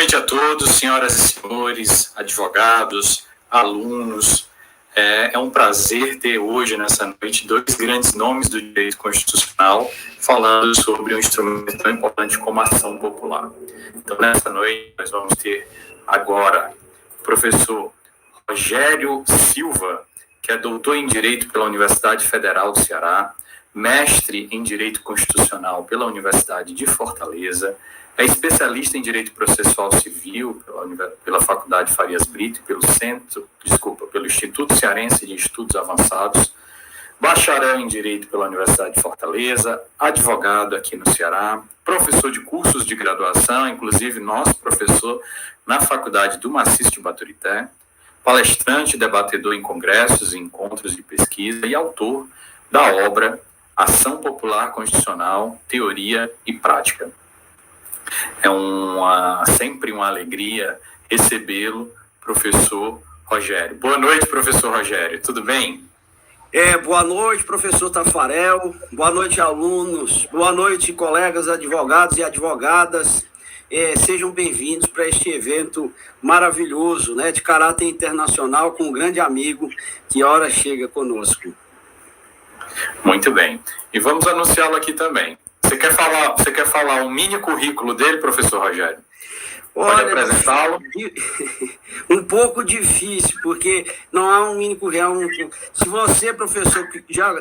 noite a todos, senhoras e senhores, advogados, alunos. É um prazer ter hoje, nessa noite, dois grandes nomes do direito constitucional falando sobre um instrumento tão importante como a ação popular. Então, nessa noite, nós vamos ter agora o professor Rogério Silva, que é doutor em Direito pela Universidade Federal do Ceará, mestre em Direito Constitucional pela Universidade de Fortaleza, é especialista em Direito Processual Civil pela Faculdade Farias Brito e pelo Instituto Cearense de Estudos Avançados, bacharel em Direito pela Universidade de Fortaleza, advogado aqui no Ceará, professor de cursos de graduação, inclusive nosso professor na Faculdade do Maciço de Baturité, palestrante e debatedor em congressos e encontros de pesquisa e autor da obra Ação Popular Constitucional, Teoria e Prática. É sempre uma alegria recebê-lo, professor Rogério. Boa noite, professor Rogério, tudo bem? Boa noite, professor Tafarel, boa noite, alunos, boa noite, colegas advogados e advogadas. Sejam bem-vindos para este evento maravilhoso, né, de caráter internacional, com um grande amigo que ora chega conosco. Muito bem. E vamos anunciá-lo aqui também. Você quer falar um mini currículo dele, professor Rogério? Pode apresentá-lo? Um pouco difícil, porque não há um mini currículo. Se você, professor,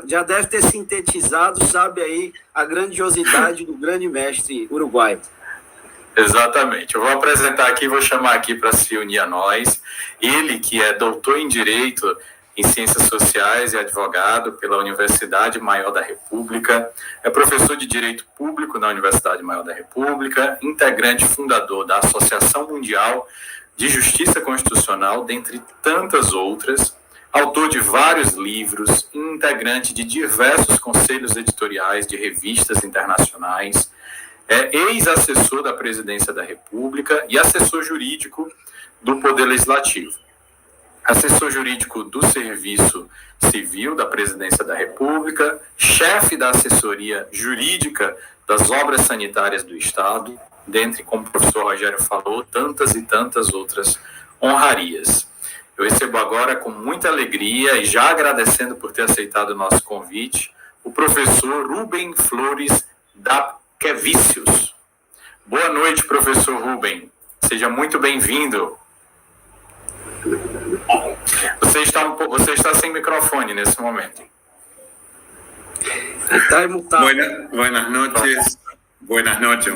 já deve ter sintetizado, sabe aí a grandiosidade do grande mestre uruguaio. Exatamente. Eu vou apresentar aqui, vou chamar aqui para se unir a nós. Ele, que é doutor em Direito em Ciências Sociais e advogado pela Universidade Maior da República, é professor de Direito Público na Universidade Maior da República, integrante fundador da Associação Mundial de Justiça Constitucional, dentre tantas outras, autor de vários livros, integrante de diversos conselhos editoriais de revistas internacionais, é ex-assessor da Presidência da República e assessor jurídico do Poder Legislativo. Assessor jurídico do Serviço Civil da Presidência da República, chefe da assessoria jurídica das obras sanitárias do Estado, dentre, como o professor Rogério falou, tantas e tantas outras honrarias. Eu recebo agora, com muita alegria e já agradecendo por ter aceitado o nosso convite, o professor Rubem Flores Dapkevicius. Boa noite, professor Rubem. Seja muito bem-vindo. Você está sem microfone nesse momento. Está mutado. Buenas noches. Buenas noches,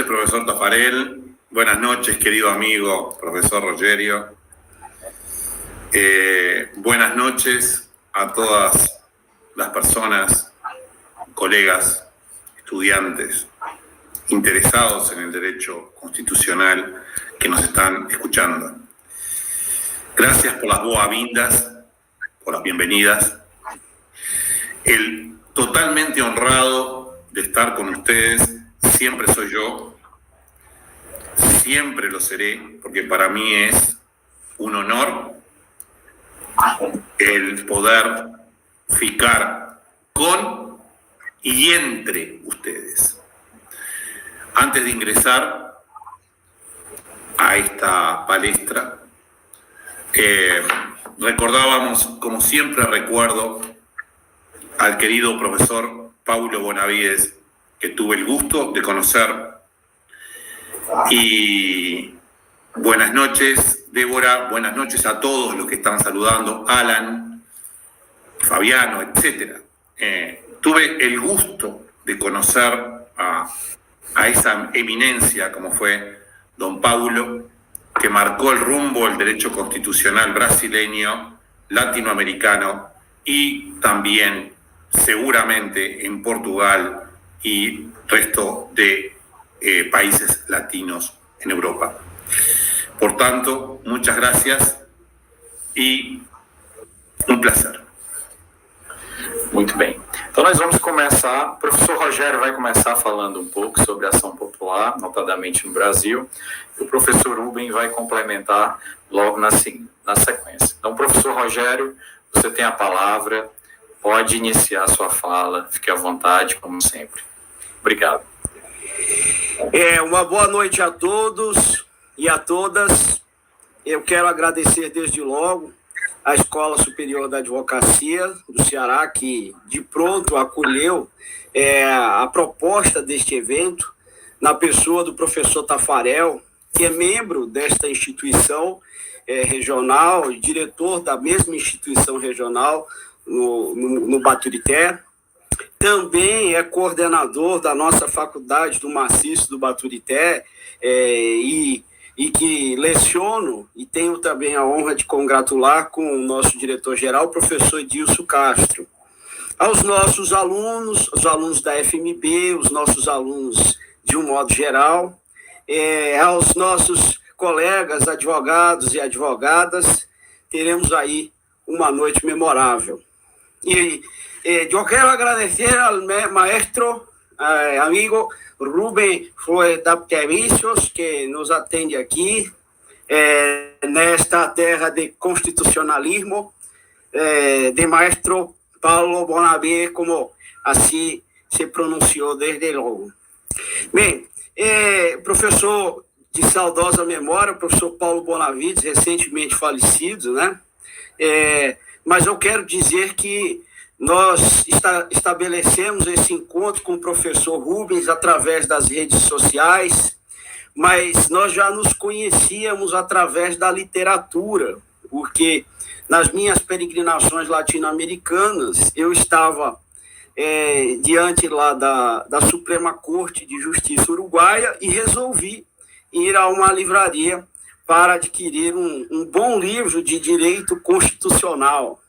profesor Tafarel. Buenas noches, querido amigo, profesor Rogerio. Buenas noches a todas las personas, colegas, estudiantes, interesados en el derecho constitucional que nos están escuchando. Gracias por las boas-vindas, por las bienvenidas. El totalmente honrado de estar con ustedes siempre soy yo, siempre lo seré, porque para mí es un honor el poder ficar con y entre ustedes. Antes de ingresar a esta palestra, recordábamos, como siempre recuerdo, al querido profesor Paulo Bonavides, que tuve el gusto de conocer. Y buenas noches, Débora, buenas noches a todos los que están saludando, Alan, Fabiano, etc. Tuve el gusto de conocer a esa eminencia como fue don Paulo, que marcó el rumbo del derecho constitucional brasileño, latinoamericano y también seguramente en Portugal y resto de países latinos en Europa. Por tanto, muchas gracias e um prazer. Muito bem. Então nós vamos começar, o professor Rogério vai começar falando um pouco sobre a ação popular, notadamente no Brasil, e o professor Rubem vai complementar logo na sequência. Então, professor Rogério, você tem a palavra, pode iniciar a sua fala, fique à vontade, como sempre. Obrigado. Uma boa noite a todos e a todas. Eu quero agradecer desde logo à Escola Superior da Advocacia do Ceará, que de pronto acolheu a proposta deste evento, na pessoa do professor Tafarel, que é membro desta instituição regional, diretor da mesma instituição regional no Baturité. Também é coordenador da nossa faculdade do Maciço do Baturité e que leciono e tenho também a honra de congratular com o nosso diretor-geral, o professor Edilson Castro. Aos nossos alunos, os alunos da FMB, os nossos alunos de um modo geral, aos nossos colegas advogados e advogadas, teremos aí uma noite memorável. E eu quero agradecer ao maestro, amigo Rubem Fuentavicius, que nos atende aqui, nesta terra de constitucionalismo, de maestro Paulo Bonavides, como assim se pronunciou desde logo. Bem, professor de saudosa memória, professor Paulo Bonavides, recentemente falecido, né? Mas eu quero dizer que nós estabelecemos esse encontro com o professor Rubens através das redes sociais, mas nós já nos conhecíamos através da literatura, porque nas minhas peregrinações latino-americanas eu estava diante lá da Suprema Corte de Justiça Uruguaia e resolvi ir a uma livraria para adquirir um bom livro de direito constitucional.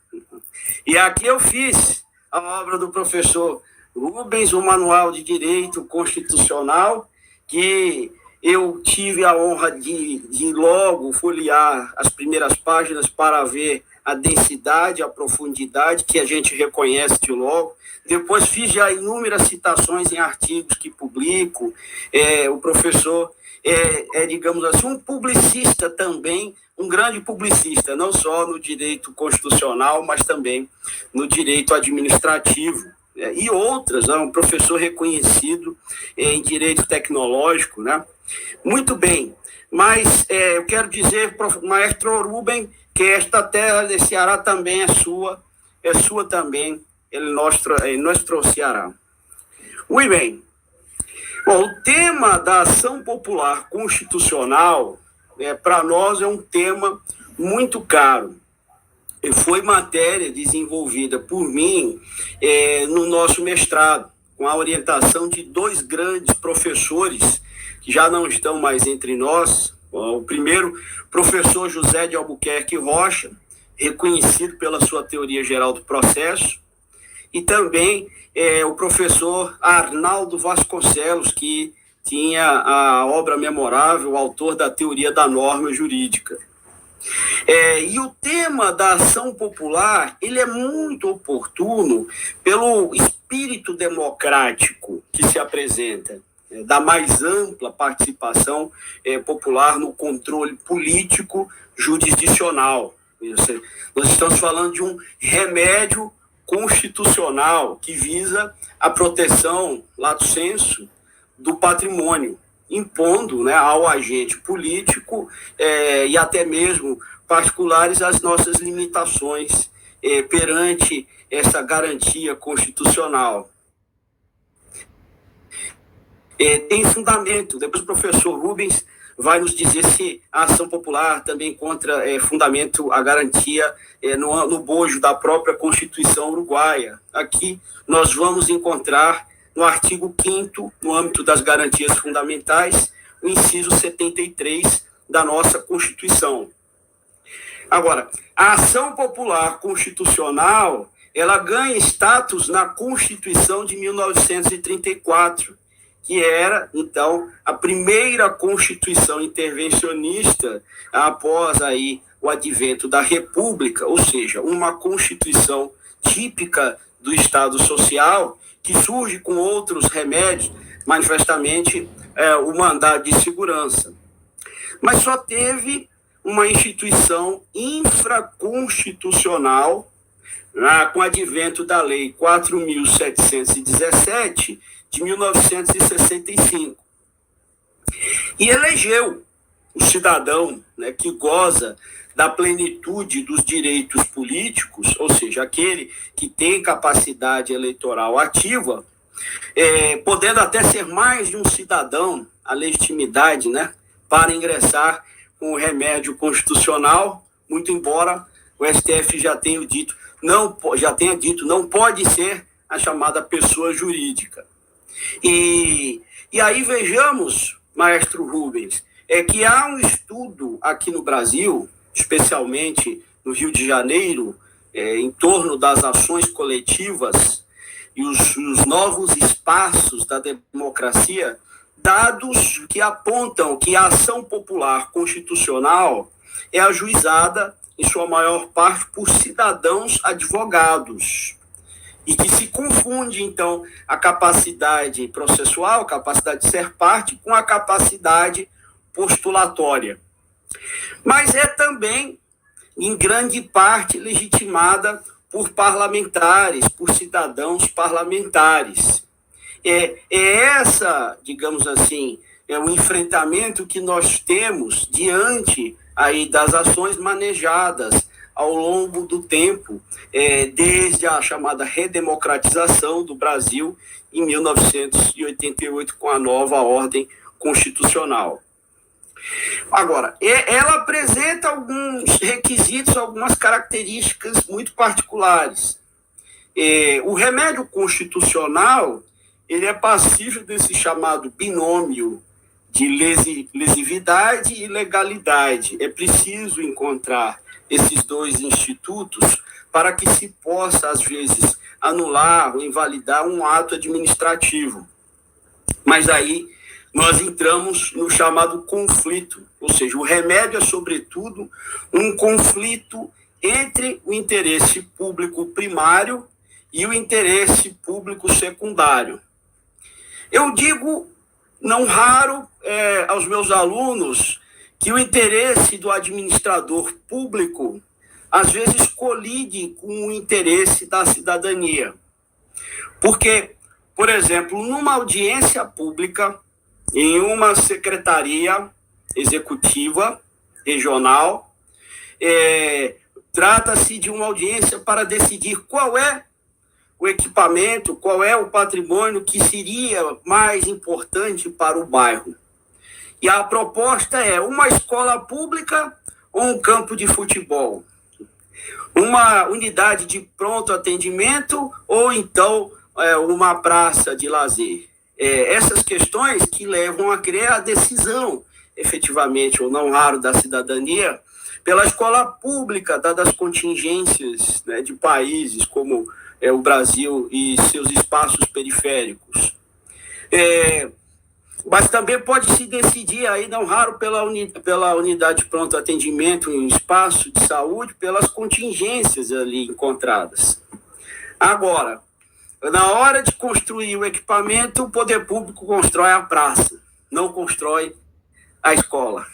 E aqui eu fiz a obra do professor Rubens, o Manual de Direito Constitucional, que eu tive a honra de logo folhear as primeiras páginas para ver a densidade, a profundidade que a gente reconhece de logo. Depois fiz já inúmeras citações em artigos que publico. O professor digamos assim, um publicista também, um grande publicista, não só no direito constitucional, mas também no direito administrativo. E outras, um professor reconhecido em direito tecnológico, né? Muito bem, mas eu quero dizer, maestro Rubem, que esta terra de Ceará também é sua também, nosso Ceará. Muito bem. Bom, o tema da ação popular constitucional, para nós, é um tema muito caro. Foi matéria desenvolvida por mim no nosso mestrado, com a orientação de dois grandes professores que já não estão mais entre nós. O primeiro, professor José de Albuquerque Rocha, reconhecido pela sua teoria geral do processo, e também o professor Arnaldo Vasconcelos, que tinha a obra memorável, o autor da teoria da norma jurídica. E o tema da ação popular, ele é muito oportuno pelo espírito democrático que se apresenta, da mais ampla participação popular no controle político jurisdicional. Nós estamos falando de um remédio constitucional que visa a proteção, lato sensu, do patrimônio, impondo, né, ao agente político e até mesmo particulares as nossas limitações perante essa garantia constitucional. Tem fundamento, depois o professor Rubens vai nos dizer se a ação popular também encontra fundamento, a garantia no bojo da própria Constituição uruguaia. Aqui nós vamos encontrar no artigo 5º, no âmbito das garantias fundamentais, o inciso 73 da nossa Constituição. Agora, a ação popular constitucional, ela ganha status na Constituição de 1934, que era, então, a primeira Constituição intervencionista após aí o advento da República, ou seja, uma Constituição típica do Estado Social, que surge com outros remédios, manifestamente o mandado de segurança. Mas só teve uma instituição infraconstitucional, com o advento da Lei 4.717, de 1965. E elegeu o cidadão, né, que goza da plenitude dos direitos políticos, ou seja, aquele que tem capacidade eleitoral ativa, podendo até ser mais de um cidadão, a legitimidade, né, para ingressar com o remédio constitucional, muito embora o STF já tenha dito, não pode ser a chamada pessoa jurídica. E aí vejamos, maestro Rubens, que há um estudo aqui no Brasil, especialmente no Rio de Janeiro, em torno das ações coletivas e os novos espaços da democracia, dados que apontam que a ação popular constitucional é ajuizada, em sua maior parte, por cidadãos advogados, e que se confunde, então, a capacidade processual, a capacidade de ser parte, com a capacidade postulatória. Mas é também, em grande parte, legitimada por parlamentares, por cidadãos parlamentares. Essa, digamos assim, é o enfrentamento que nós temos diante aí das ações manejadas ao longo do tempo, desde a chamada redemocratização do Brasil em 1988, com a nova ordem constitucional. Agora, ela apresenta alguns requisitos, algumas características muito particulares. O remédio constitucional, ele é passível desse chamado binômio de lesividade e legalidade. É preciso encontrar esses dois institutos para que se possa, às vezes, anular ou invalidar um ato administrativo. Mas aí nós entramos no chamado conflito, ou seja, o remédio é, sobretudo, um conflito entre o interesse público primário e o interesse público secundário. Eu digo, não raro, aos meus alunos, que o interesse do administrador público, às vezes, colide com o interesse da cidadania. Porque, por exemplo, numa audiência pública, em uma secretaria executiva regional, trata-se de uma audiência para decidir qual é o equipamento, qual é o patrimônio que seria mais importante para o bairro. E a proposta é uma escola pública ou um campo de futebol, uma unidade de pronto atendimento ou então uma praça de lazer. Essas questões que levam a criar a decisão, efetivamente, ou não raro, da cidadania, pela escola pública, dadas as contingências, né, de países como o Brasil e seus espaços periféricos. Mas também pode se decidir, aí, não raro, pela unidade de pronto atendimento em espaço de saúde, pelas contingências ali encontradas. Agora, na hora de construir o equipamento, o poder público constrói a praça, não constrói a escola.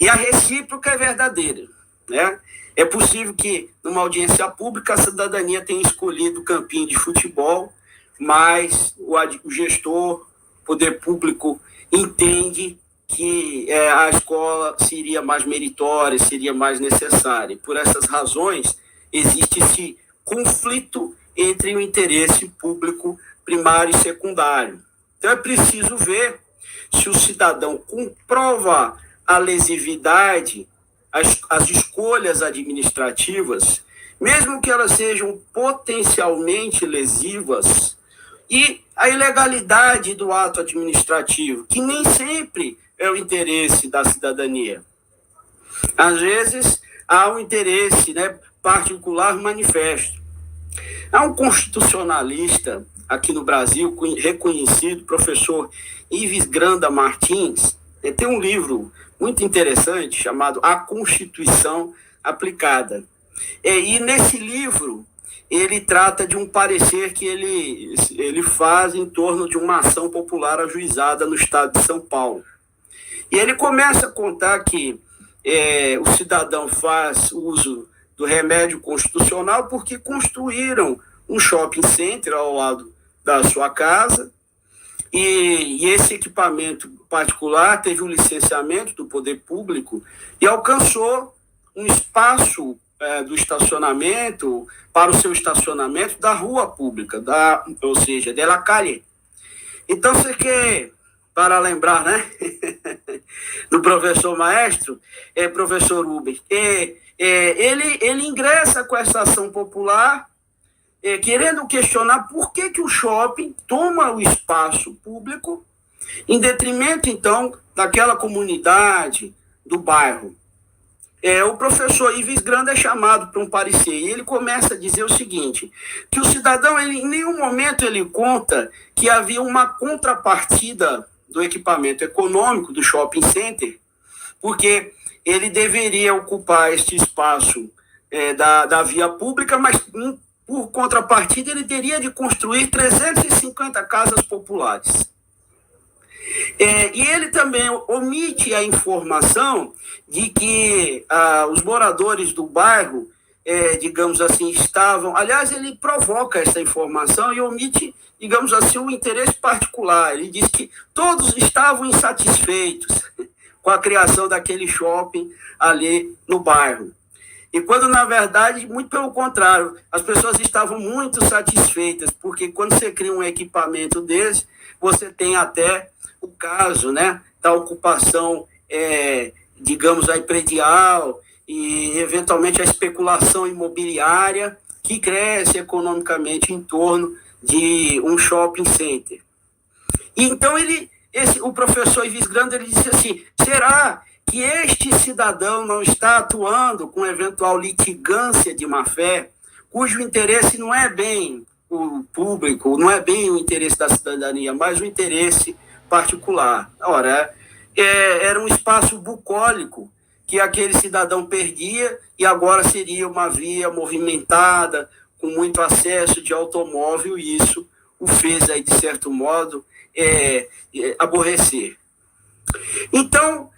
E a recíproca é verdadeira, né? É possível que, numa audiência pública, a cidadania tenha escolhido o campinho de futebol, mas o gestor, o poder público, entende que a escola seria mais meritória, seria mais necessária. Por essas razões, existe esse conflito entre o interesse público primário e secundário. Então, é preciso ver se o cidadão comprova a lesividade, as escolhas administrativas, mesmo que elas sejam potencialmente lesivas, e a ilegalidade do ato administrativo, que nem sempre é o interesse da cidadania. Às vezes, há um interesse, né, particular manifesto. Há um constitucionalista aqui no Brasil, reconhecido, professor Ives Granda Martins, tem um livro muito interessante chamado A Constituição Aplicada. E nesse livro, ele trata de um parecer que ele faz em torno de uma ação popular ajuizada no estado de São Paulo. E ele começa a contar que o cidadão faz uso do remédio constitucional porque construíram um shopping center ao lado da sua casa, e esse equipamento particular teve um licenciamento do poder público e alcançou um espaço do estacionamento, para o seu estacionamento da rua pública, ou seja, de la calle. Então, você quer, para lembrar, né, do professor maestro, professor Rubens, ele ingressa com essa ação popular, querendo questionar por que o shopping toma o espaço público em detrimento, então, daquela comunidade, do bairro. O professor Ives Granda é chamado para um parecer e ele começa a dizer o seguinte, que o cidadão, em nenhum momento ele conta que havia uma contrapartida do equipamento econômico do shopping center, porque ele deveria ocupar este espaço da via pública, mas por contrapartida ele teria de construir 350 casas populares. E ele também omite a informação de que os moradores do bairro, digamos assim, estavam... Aliás, ele provoca essa informação e omite, digamos assim, o interesse particular. Ele diz que todos estavam insatisfeitos com a criação daquele shopping ali no bairro. E quando, na verdade, muito pelo contrário, as pessoas estavam muito satisfeitas, porque quando você cria um equipamento desse, você tem até o caso, né, da ocupação, digamos, aí, predial e, eventualmente, a especulação imobiliária que cresce economicamente em torno de um shopping center. E, então, o professor Ives Granda, ele disse assim, será que este cidadão não está atuando com eventual litigância de má-fé, cujo interesse não é bem o público, não é bem o interesse da cidadania, mas o interesse particular? Ora, era um espaço bucólico que aquele cidadão perdia e agora seria uma via movimentada, com muito acesso de automóvel, e isso o fez, aí, de certo modo, aborrecer. Então,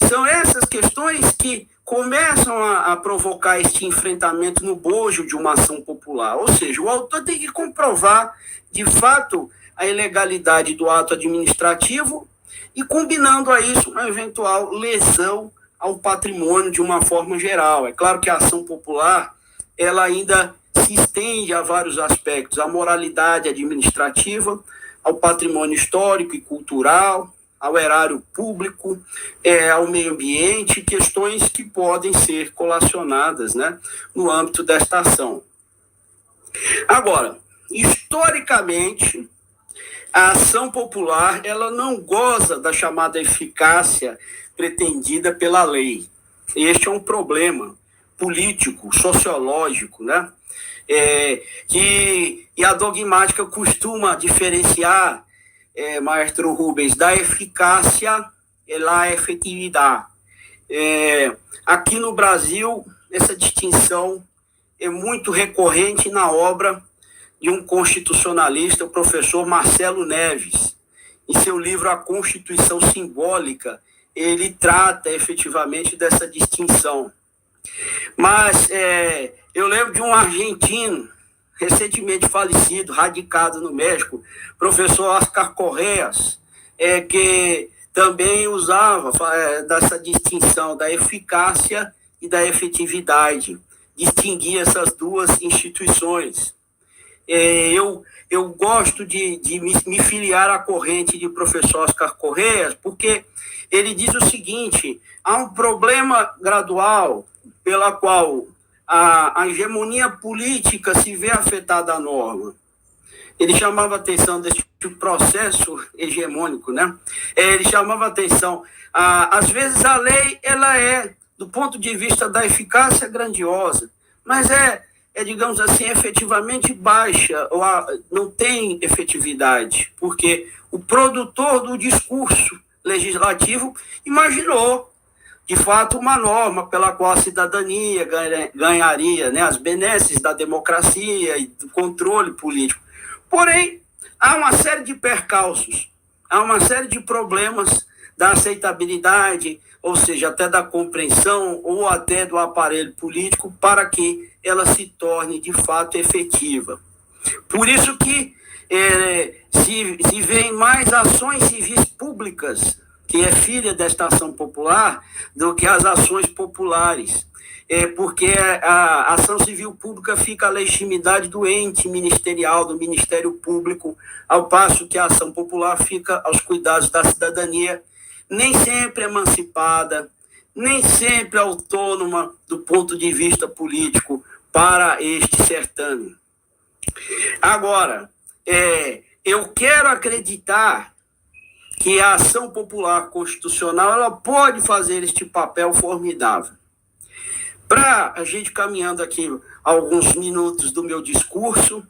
são essas questões que começam a provocar este enfrentamento no bojo de uma ação popular. Ou seja, o autor tem que comprovar, de fato, a ilegalidade do ato administrativo e combinando a isso uma eventual lesão ao patrimônio de uma forma geral. É claro que a ação popular, ela ainda se estende a vários aspectos, à moralidade administrativa, ao patrimônio histórico e cultural, ao erário público, ao meio ambiente, questões que podem ser colacionadas, né, no âmbito desta ação. Agora, historicamente, a ação popular, ela não goza da chamada eficácia pretendida pela lei. Este é um problema político, sociológico, né? E a dogmática costuma diferenciar, maestro Rubens, da eficácia e da efetividade. Aqui no Brasil, essa distinção é muito recorrente na obra de um constitucionalista, o professor Marcelo Neves. Em seu livro A Constituição Simbólica, ele trata efetivamente dessa distinção. Mas eu lembro de um argentino, recentemente falecido, radicado no México, professor Oscar Correas, que também usava dessa distinção da eficácia e da efetividade, distinguir essas duas instituições. Eu gosto de me filiar à corrente de professor Oscar Correas, porque ele diz o seguinte: há um problema gradual pela qual a hegemonia política se vê afetada à norma. Ele chamava a atenção desse processo hegemônico, né? Ele chamava a atenção. Às vezes a lei, ela do ponto de vista da eficácia, grandiosa, mas digamos assim, efetivamente baixa, ou não tem efetividade, porque o produtor do discurso legislativo imaginou, de fato, uma norma pela qual a cidadania ganharia, né, as benesses da democracia e do controle político. Porém, há uma série de percalços, há uma série de problemas da aceitabilidade, ou seja, até da compreensão ou até do aparelho político para que ela se torne, de fato, efetiva. Por isso que se veem mais ações civis públicas, que é filha desta ação popular, do que as ações populares. Porque a ação civil pública fica à legitimidade do ente ministerial, do Ministério Público, ao passo que a ação popular fica aos cuidados da cidadania, nem sempre emancipada, nem sempre autônoma do ponto de vista político para este certame. Agora, eu quero acreditar que a ação popular constitucional ela pode fazer este papel formidável. Para a gente caminhando aqui alguns minutos do meu discurso,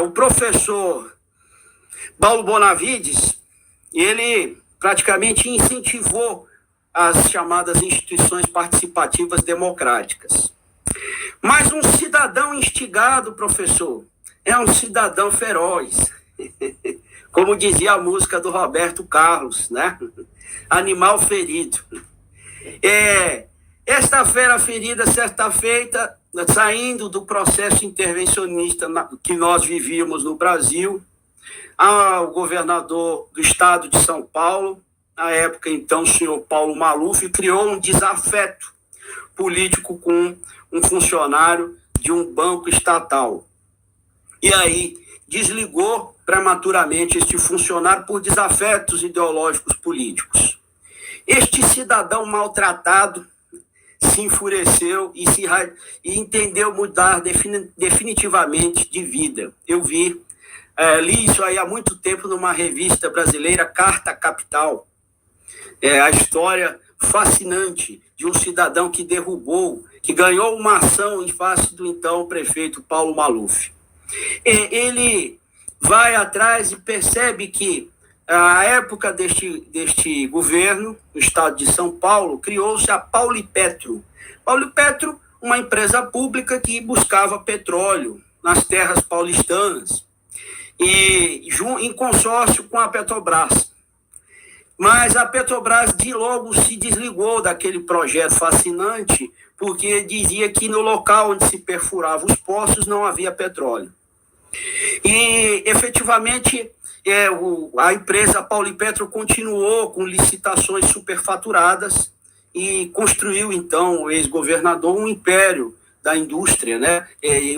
o professor Paulo Bonavides, ele praticamente incentivou as chamadas instituições participativas democráticas. Mas um cidadão instigado, professor, é um cidadão feroz. Como dizia a música do Roberto Carlos, né? Animal ferido. Esta fera ferida, certa feita, saindo do processo intervencionista que nós vivíamos no Brasil, o governador do estado de São Paulo, na época, então, o senhor Paulo Maluf, criou um desafeto político com um funcionário de um banco estatal. E aí desligou prematuramente este funcionário por desafetos ideológicos políticos. Este cidadão maltratado se enfureceu e entendeu mudar definitivamente de vida. Eu li isso aí há muito tempo numa revista brasileira, Carta Capital. A história fascinante de um cidadão que ganhou uma ação em face do então prefeito Paulo Maluf. Ele vai atrás e percebe que a época deste governo, no estado de São Paulo, criou-se a Paulipetro. Paulipetro, uma empresa pública que buscava petróleo nas terras paulistanas, e em consórcio com a Petrobras. Mas a Petrobras de logo se desligou daquele projeto fascinante, porque dizia que no local onde se perfuravam os poços não havia petróleo. E, efetivamente, a empresa Paulipetro continuou com licitações superfaturadas e construiu, então, o ex-governador um império da indústria, né?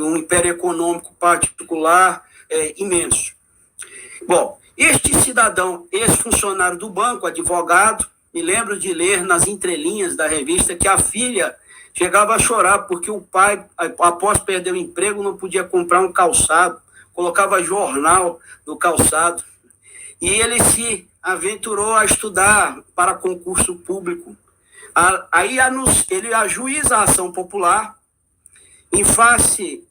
Um império econômico particular imenso. Bom, este cidadão, ex-funcionário do banco, advogado, me lembro de ler nas entrelinhas da revista que a filha chegava a chorar porque o pai, após perder o emprego, não podia comprar um calçado, colocava jornal no calçado, e ele se aventurou a estudar para concurso público. Aí ele ajuiza a ação popular em face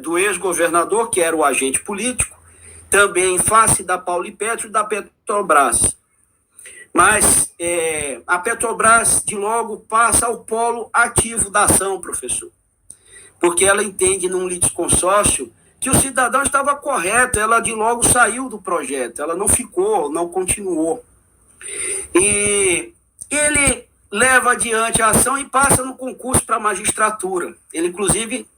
do ex-governador, que era o agente político, também em face da Paulipetro e da Petrobras. Mas a Petrobras, de logo, passa ao polo ativo da ação, professor, porque ela entende num litisconsórcio que o cidadão estava correto, ela de logo saiu do projeto, ela não ficou, não continuou. E ele leva adiante a ação e passa no concurso para a magistratura. Ele, inclusive,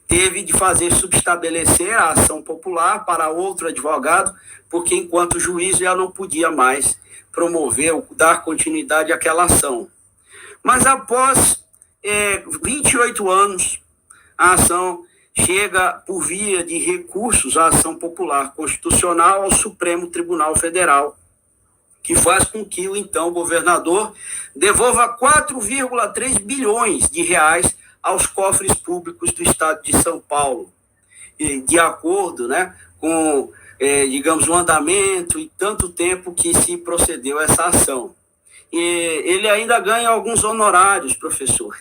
teve de fazer subestabelecer a ação popular para outro advogado, porque enquanto juiz já não podia mais promover ou dar continuidade àquela ação. Mas após 28 anos, a ação chega por via de recursos à ação popular constitucional ao Supremo Tribunal Federal, que faz com que o então governador devolva 4,3 bilhões de reais aos cofres públicos do estado de São Paulo, de acordo, né, com, digamos, o andamento e tanto tempo que se procedeu a essa ação. E ele ainda ganha alguns honorários, professor,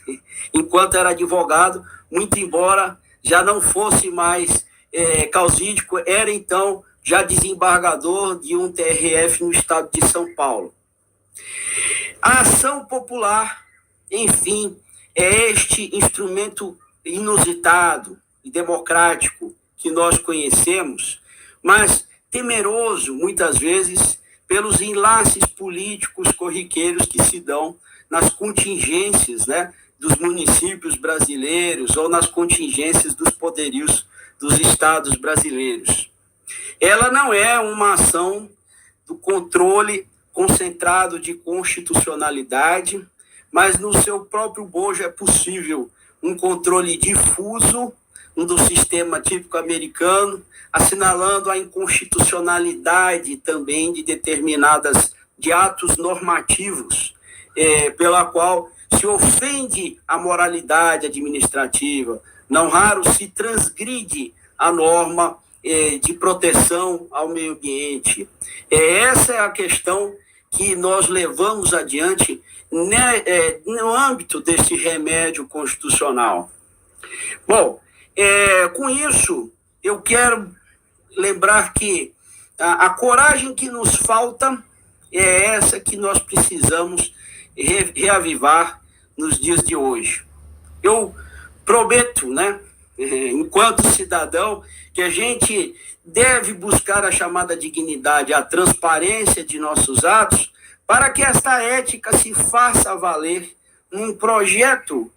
enquanto era advogado, muito embora já não fosse mais causídico, era então já desembargador de um TRF no estado de São Paulo. A ação popular, enfim, é este instrumento inusitado e democrático que nós conhecemos, mas temeroso, muitas vezes, pelos enlaces políticos corriqueiros que se dão nas contingências, né, dos municípios brasileiros ou nas contingências dos poderios dos estados brasileiros. ela não é uma ação do controle concentrado de constitucionalidade, mas no seu próprio bojo é possível um controle difuso do sistema típico americano, assinalando a inconstitucionalidade também de atos normativos, pela qual se ofende a moralidade administrativa, não raro se transgride a norma de proteção ao meio ambiente. Essa é a questão que nós levamos adiante no âmbito desse remédio constitucional. Bom, com isso, eu quero lembrar que a coragem que nos falta é essa que nós precisamos reavivar nos dias de hoje. Eu prometo, enquanto cidadão, que a gente deve buscar a chamada dignidade, a transparência de nossos atos, para que esta ética se faça valer num projeto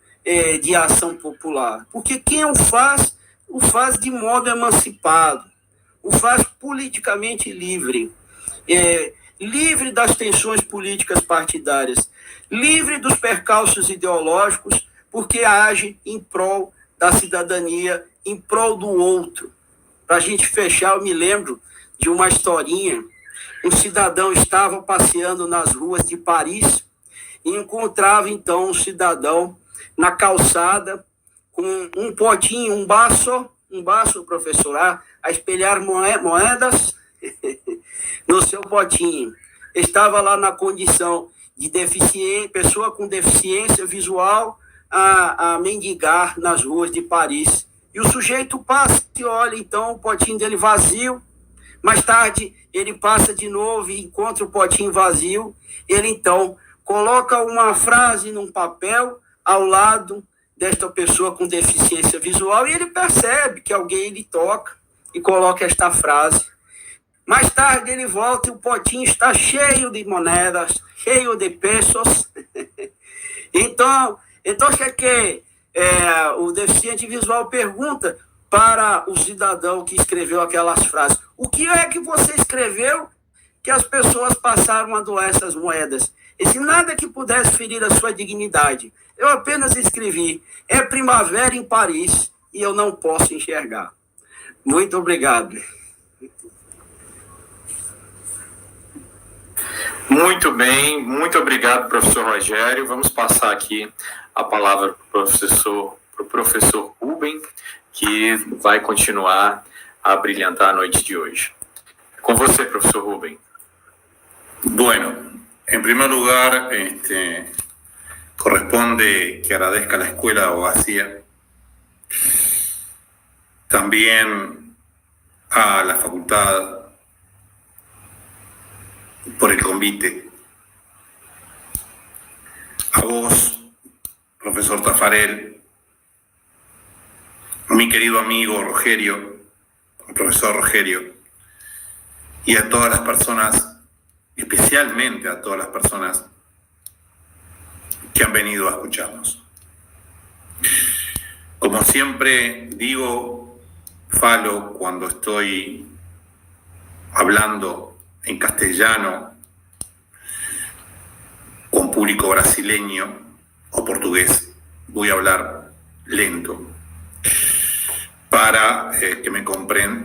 de ação popular. Porque quem o faz de modo emancipado, o faz politicamente livre, livre das tensões políticas partidárias, livre dos percalços ideológicos, porque age em prol da cidadania, em prol do outro. Para a gente fechar, eu me lembro de uma historinha. Um cidadão estava passeando nas ruas de Paris e encontrava, então, um cidadão na calçada com um potinho, um baço, professor, a espelhar moedas no seu potinho. Estava lá na condição de deficiente, pessoa com deficiência visual, a mendigar nas ruas de Paris. E o sujeito passa e olha, então, o potinho dele vazio. Mais tarde, ele passa de novo e encontra o potinho vazio. Ele, então, coloca uma frase num papel ao lado desta pessoa com deficiência visual e ele percebe que alguém lhe toca e coloca esta frase. Mais tarde, ele volta e o potinho está cheio de moedas, cheio de pesos. Então o deficiente visual pergunta para o cidadão que escreveu aquelas frases: o que é que você escreveu que as pessoas passaram a doar essas moedas? E se nada que pudesse ferir a sua dignidade. Eu apenas escrevi: é primavera em Paris e eu não posso enxergar. Muito obrigado. Muito bem, muito obrigado, professor Rogério. Vamos passar aqui a palavra para o professor Rubem, que vai continuar a brilhantar a noite de hoje. Com você, professor Rubem. Bueno, en primer lugar, corresponde que agradezca a la Escuela de Abogacía, también a la facultad por el convite, a vos, profesor Taffarel, a mi querido amigo Rogerio, el profesor Rogerio, y a todas las personas, especialmente a todas las personas que han venido a escucharnos. Como siempre digo, falo cuando estoy hablando en castellano con público brasileño o portugués, voy a hablar lento para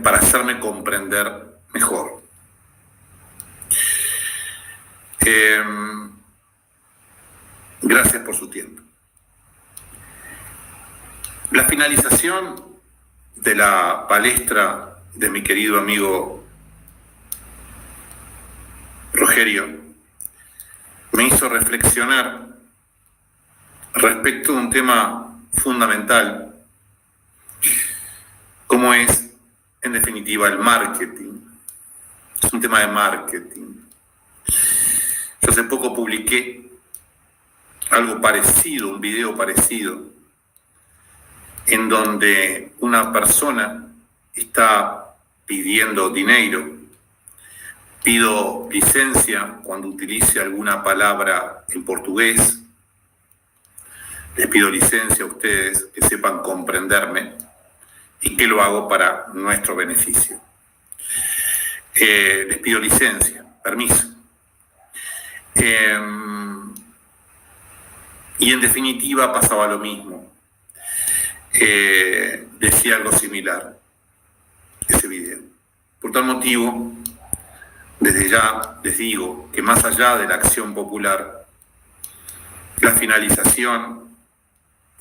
para hacerme comprender mejor. Gracias por su tiempo. La finalización de la palestra de mi querido amigo Rogerio me hizo reflexionar respecto de un tema fundamental, como es, en definitiva, el marketing. Es un tema de marketing. Yo hace poco publiqué algo parecido, un video parecido, en donde una persona está pidiendo dinero. Pido licencia cuando utilice alguna palabra en portugués. Les pido licencia a ustedes que sepan comprenderme y que lo hago para nuestro beneficio. Les pido licencia, permiso. Y en definitiva pasaba lo mismo. Decía algo similar ese video. Por tal motivo, desde ya les digo que más allá de la acción popular, la finalización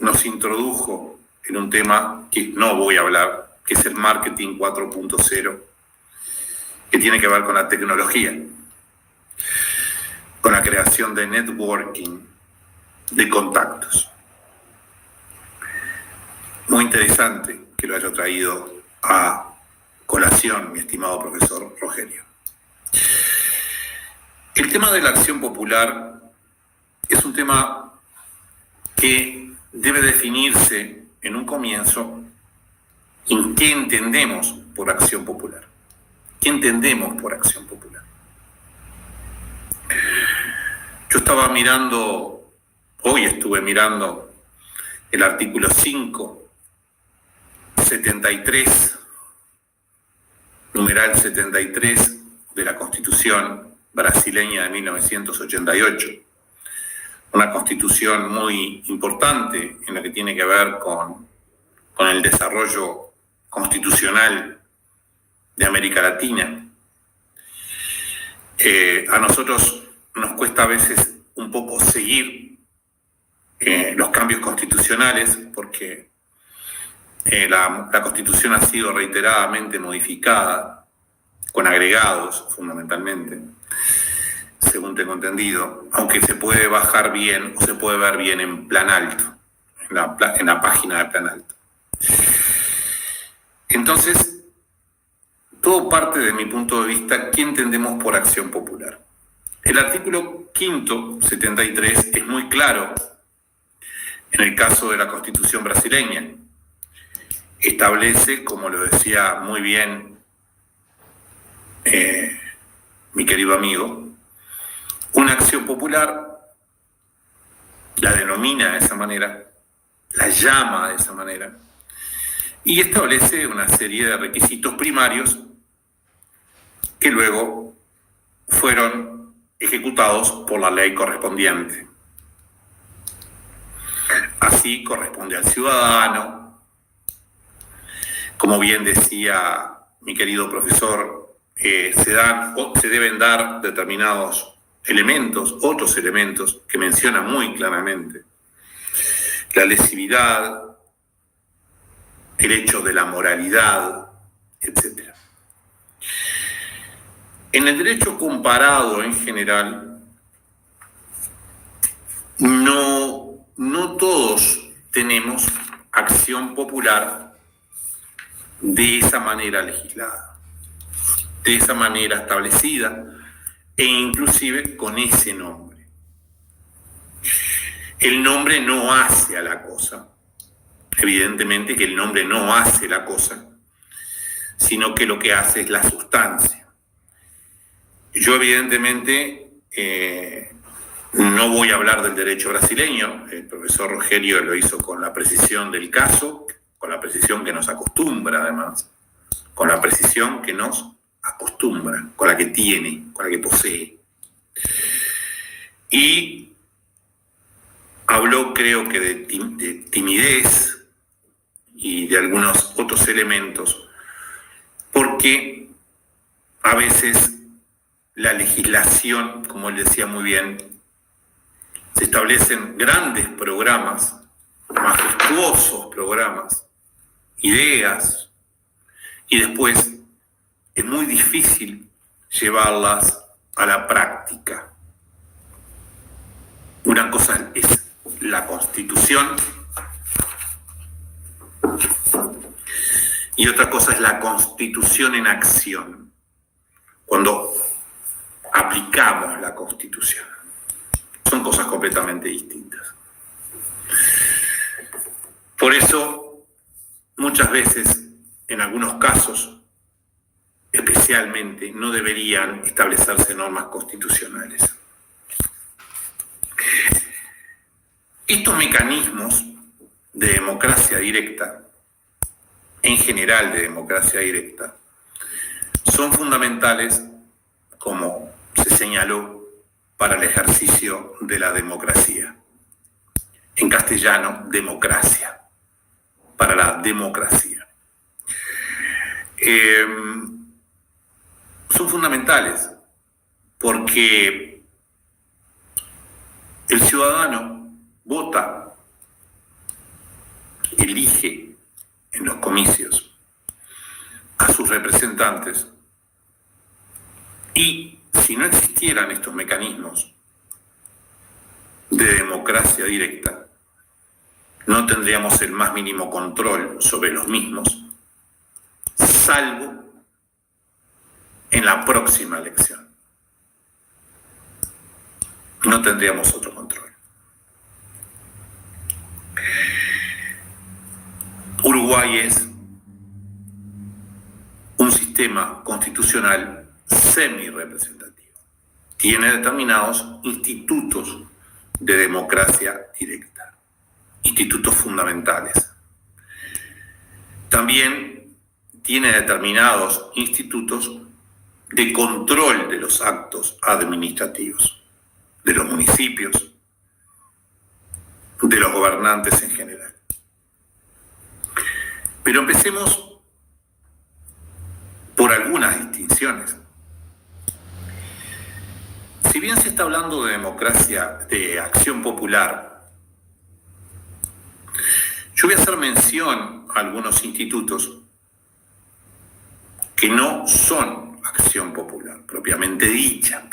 nos introdujo en un tema que no voy a hablar, que es el marketing 4.0, que tiene que ver con la tecnología, con la creación de networking, de contactos. Muy interesante que lo haya traído a colación, mi estimado profesor Rogelio. El tema de la acción popular es un tema que debe definirse en un comienzo en qué entendemos por acción popular. ¿Qué entendemos por acción popular? Yo estaba mirando, hoy estuve mirando el artículo 573, numeral 73 de la Constitución brasileña de 1988. Una constitución muy importante en la que tiene que ver con el desarrollo constitucional de América Latina. A nosotros nos cuesta a veces un poco seguir los cambios constitucionales porque la Constitución ha sido reiteradamente modificada, con agregados fundamentalmente, según tengo entendido, aunque se puede bajar bien o se puede ver bien en Plan Alto, en la página de Plan Alto. Entonces, todo parte de mi punto de vista, ¿qué entendemos por acción popular? El artículo 5, 73, es muy claro en el caso de la Constitución brasileña. Establece, como lo decía muy bien mi querido amigo, una acción popular, la denomina de esa manera, la llama de esa manera, y establece una serie de requisitos primarios que luego fueron ejecutados por la ley correspondiente. Así corresponde al ciudadano. Como bien decía mi querido profesor, se deben dar determinados elementos, otros elementos que menciona muy claramente. La lesividad, el hecho de la moralidad, etc. En el derecho comparado en general, no todos tenemos acción popular de esa manera legislada, de esa manera establecida, e inclusive con ese nombre. El nombre no hace a la cosa. Evidentemente que el nombre no hace la cosa, sino que lo que hace es la sustancia. Yo evidentemente no voy a hablar del derecho brasileño. El profesor Rogelio lo hizo con la precisión del caso, con la precisión que nos acostumbra además, con la precisión que nos acostumbra, con la que tiene, con la que posee. Y habló, creo que de timidez y de algunos otros elementos, porque a veces la legislación, como él decía muy bien, se establecen grandes programas, majestuosos programas, ideas, y después es muy difícil llevarlas a la práctica. Una cosa es la Constitución y otra cosa es la Constitución en acción, cuando aplicamos la Constitución. Son cosas completamente distintas. Por eso, muchas veces, en algunos casos, especialmente, no deberían establecerse normas constitucionales. Estos mecanismos de democracia directa, en general de democracia directa, son fundamentales, como se señaló, para el ejercicio de la democracia. En castellano, democracia, para la democracia. Son fundamentales porque el ciudadano vota, elige en los comicios a sus representantes, y si no existieran estos mecanismos de democracia directa, no tendríamos el más mínimo control sobre los mismos, salvo en la próxima elección. No tendríamos otro control. Uruguay es un sistema constitucional semi-representativo. Tiene determinados institutos de democracia directa, institutos fundamentales. También tiene determinados institutos de control de los actos administrativos, de los municipios, de los gobernantes en general. Pero empecemos por algunas distinciones. Si bien se está hablando de democracia, de acción popular, yo voy a hacer mención a algunos institutos que no son acción popular, propiamente dicha,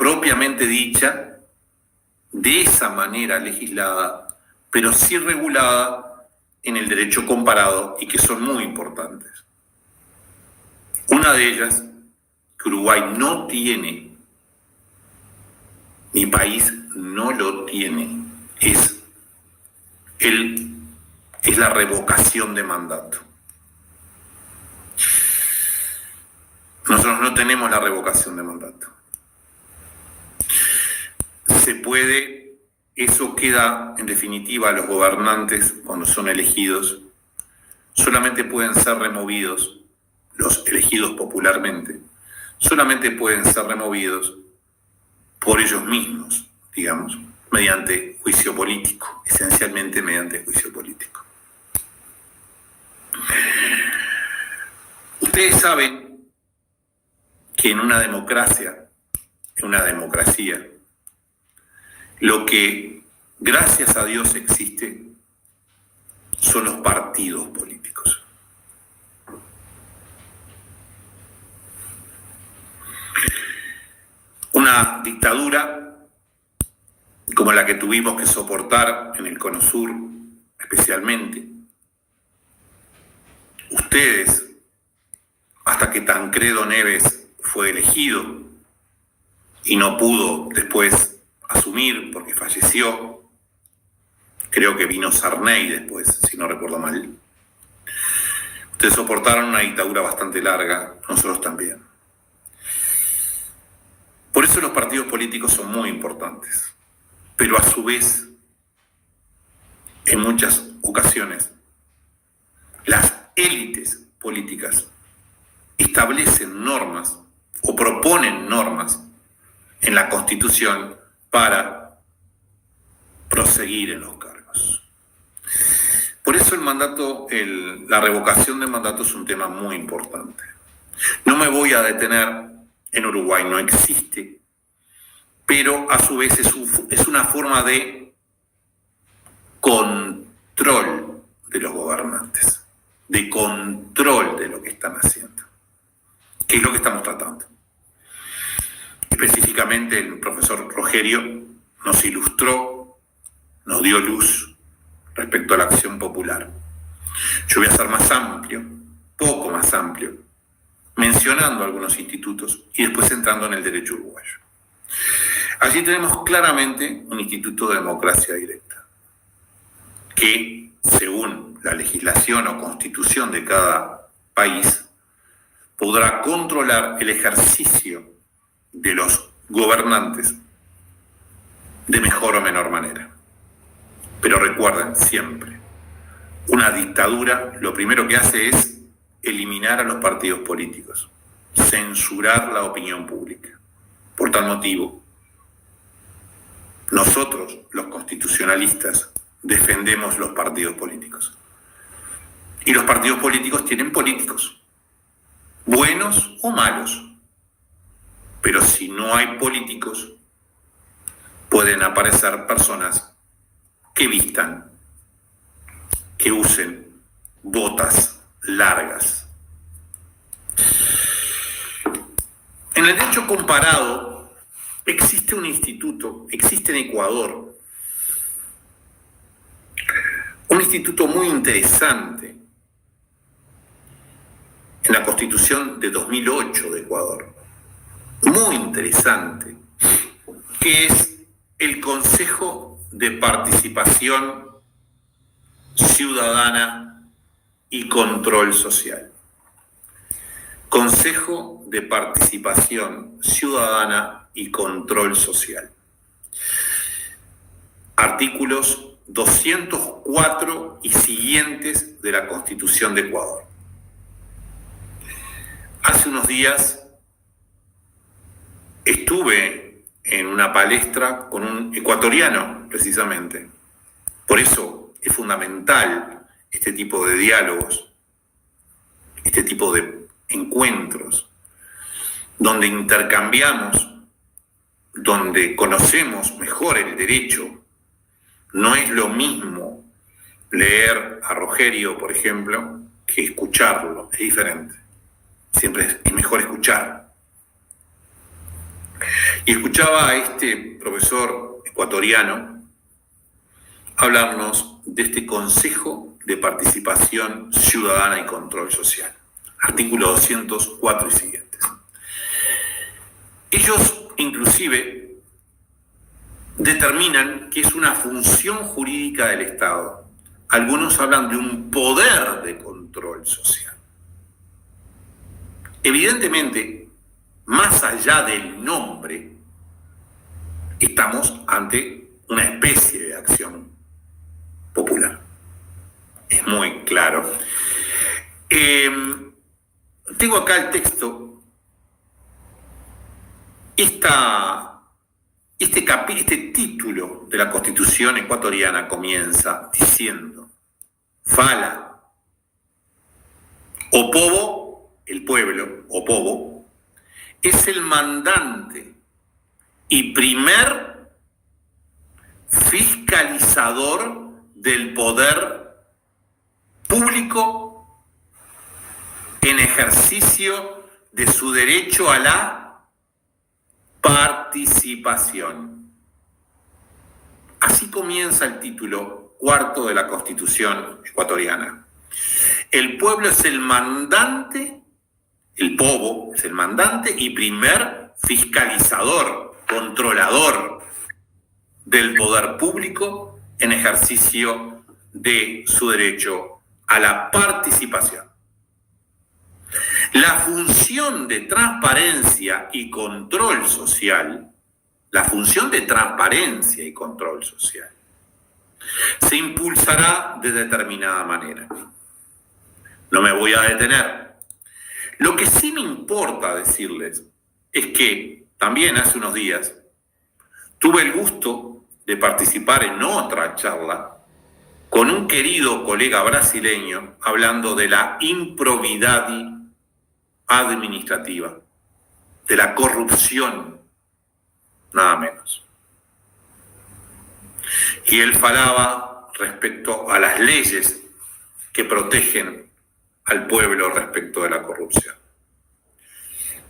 de esa manera legislada, pero sí regulada en el derecho comparado y que son muy importantes. Una de ellas, que Uruguay no tiene, mi país no lo tiene, es la revocación de mandato. Nosotros no tenemos la revocación de mandato. Eso queda en definitiva a los gobernantes cuando son elegidos. Solamente pueden ser removidos, los elegidos popularmente, solamente pueden ser removidos por ellos mismos, digamos, mediante juicio político, esencialmente mediante juicio político. Ustedes saben que en una democracia, lo que gracias a Dios existe son los partidos políticos. Una dictadura como la que tuvimos que soportar en el Cono Sur, especialmente, ustedes, hasta que Tancredo Neves fue elegido y no pudo después asumir porque falleció, creo que vino Sarney después, si no recuerdo mal. Ustedes soportaron una dictadura bastante larga, nosotros también. Por eso los partidos políticos son muy importantes, pero a su vez, en muchas ocasiones, las élites políticas establecen normas o proponen normas en la Constitución para proseguir en los cargos. Por eso la revocación del mandato es un tema muy importante. No me voy a detener, en Uruguay no existe, pero a su vez es una forma de control de los gobernantes, de control de lo que están haciendo, que es lo que estamos tratando. Específicamente el profesor Rogerio nos ilustró, nos dio luz respecto a la acción popular. Yo voy a ser más amplio, poco más amplio, mencionando algunos institutos y después entrando en el derecho uruguayo. Allí tenemos claramente un instituto de democracia directa, que según la legislación o constitución de cada país, podrá controlar el ejercicio de los gobernantes de mejor o menor manera. Pero recuerden siempre, una dictadura lo primero que hace es eliminar a los partidos políticos. censurar la opinión pública. Por tal motivo, nosotros, los constitucionalistas, defendemos los partidos políticos. Y los partidos políticos tienen políticos, buenos o malos. Pero si no hay políticos, pueden aparecer personas que vistan, que usen botas largas. En el derecho comparado existe un instituto, existe en Ecuador, un instituto muy interesante en la Constitución de 2008 de Ecuador, muy interesante, que es el Consejo de Participación Ciudadana y Control Social. Consejo de Participación Ciudadana y Control Social. Artículos 204 y siguientes de la Constitución de Ecuador. Hace unos días estuve en una palestra con un ecuatoriano, precisamente. Por eso es fundamental este tipo de diálogos, este tipo de encuentros, donde intercambiamos, donde conocemos mejor el derecho. No es lo mismo leer a Rogerio, por ejemplo, que escucharlo. Es diferente. Siempre es mejor escuchar. Y escuchaba a este profesor ecuatoriano hablarnos de este Consejo de Participación Ciudadana y Control Social. Artículo 204 y siguientes. Ellos, inclusive, determinan que es una función jurídica del Estado. Algunos hablan de un poder de control social. Evidentemente, más allá del nombre, estamos ante una especie de acción popular. Es muy claro. Tengo acá el texto. Este título de la Constitución ecuatoriana comienza diciendo: Fala, Opobo, el pueblo, Opobo, es el mandante y primer fiscalizador del poder público en ejercicio de su derecho a la participación. Así comienza el título cuarto de la Constitución ecuatoriana. El pueblo es el mandante, el povo es el mandante y primer fiscalizador, controlador del poder público en ejercicio de su derecho a la participación. La función de transparencia y control social, se impulsará de determinada manera. No me voy a detener. Lo que sí me importa decirles es que también hace unos días tuve el gusto de participar en otra charla con un querido colega brasileño hablando de la improbidad administrativa, de la corrupción, nada menos. Y él falaba respecto a las leyes que protegen al pueblo respecto de la corrupción.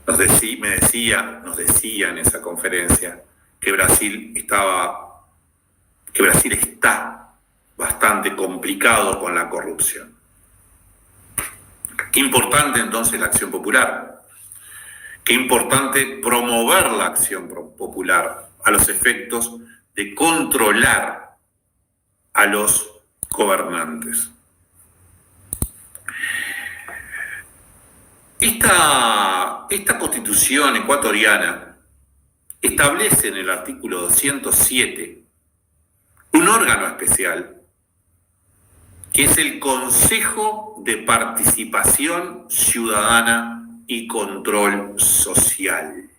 Nos decía en esa conferencia que Brasil está bastante complicado con la corrupción. Qué importante entonces la acción popular. Qué importante promover la acción popular a los efectos de controlar a los gobernantes. Esta Constitución ecuatoriana establece en el artículo 207 un órgano especial que es el Consejo de Participación Ciudadana y control social.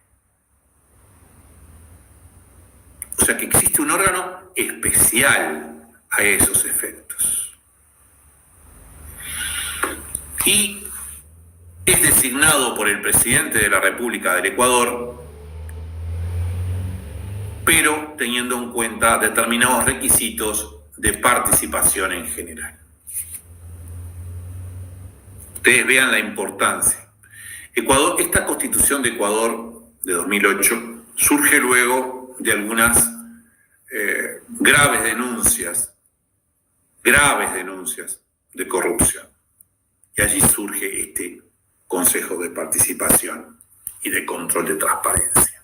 O sea que existe un órgano especial a esos efectos. Y es designado por el presidente de la República del Ecuador, pero teniendo en cuenta determinados requisitos de participación en general. Ustedes vean la importancia. Esta Constitución de Ecuador de 2008 surge luego de algunas graves denuncias de corrupción. Y allí surge este Consejo de Participación y de Control de Transparencia,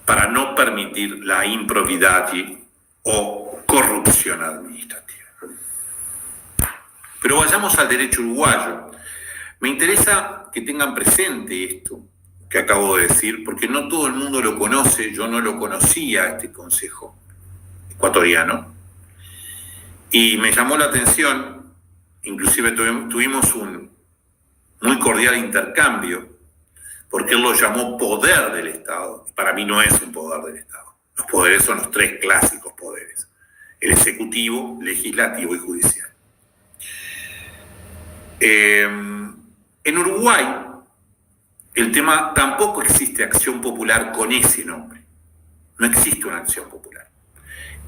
para no permitir la improbidad o corrupción administrativa. Pero vayamos al derecho uruguayo. Me interesa que tengan presente esto que acabo de decir, porque no todo el mundo lo conoce. Yo no lo conocía, este Consejo ecuatoriano, y me llamó la atención. Inclusive tuvimos un muy cordial intercambio, porque él lo llamó poder del Estado. Para mí no es un poder del Estado. Los poderes son los tres clásicos poderes: el ejecutivo, legislativo y judicial. En Uruguay, el tema, tampoco existe acción popular con ese nombre. No existe una acción popular.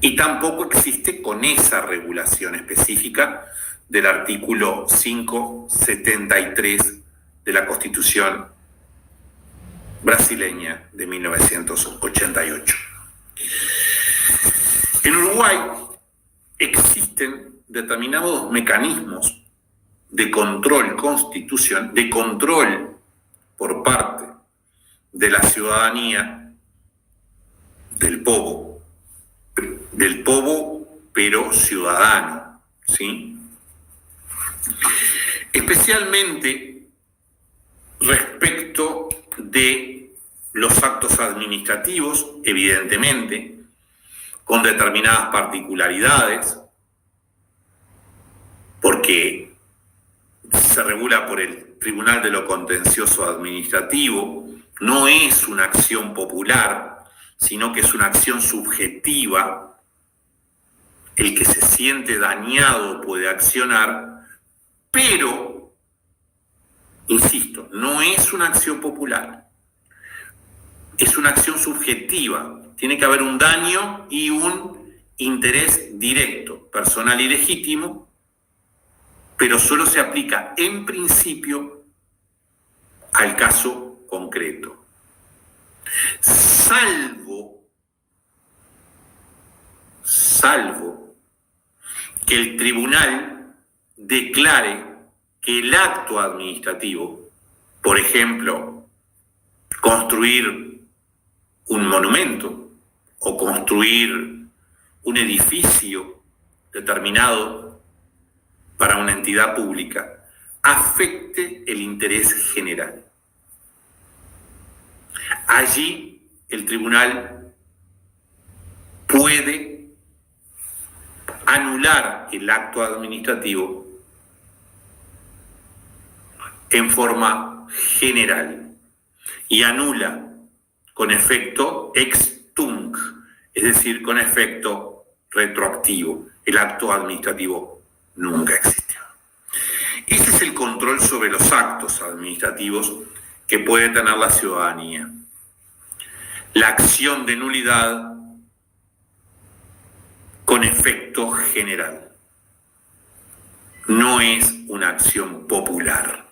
Y tampoco existe con esa regulación específica del artículo 573 de la Constitución brasileña de 1988. En Uruguay existen determinados mecanismos de control por parte de la ciudadanía, del povo pero ciudadano, ¿sí? Especialmente respecto de los actos administrativos, evidentemente, con determinadas particularidades, porque se regula por el Tribunal de lo Contencioso Administrativo. No es una acción popular, sino que es una acción subjetiva. El que se siente dañado puede accionar, pero, insisto, no es una acción popular. Es una acción subjetiva. Tiene que haber un daño y un interés directo, personal y legítimo, pero solo se aplica en principio al caso concreto. Salvo que el tribunal declare que el acto administrativo, por ejemplo, construir un monumento o construir un edificio determinado para una entidad pública, afecte el interés general. Allí el tribunal puede anular el acto administrativo en forma general y anula con efecto ex tunc, es decir, con efecto retroactivo. El acto administrativo nunca existió. Ese es el control sobre los actos administrativos que puede tener la ciudadanía. La acción de nulidad con efecto general. No es una acción popular.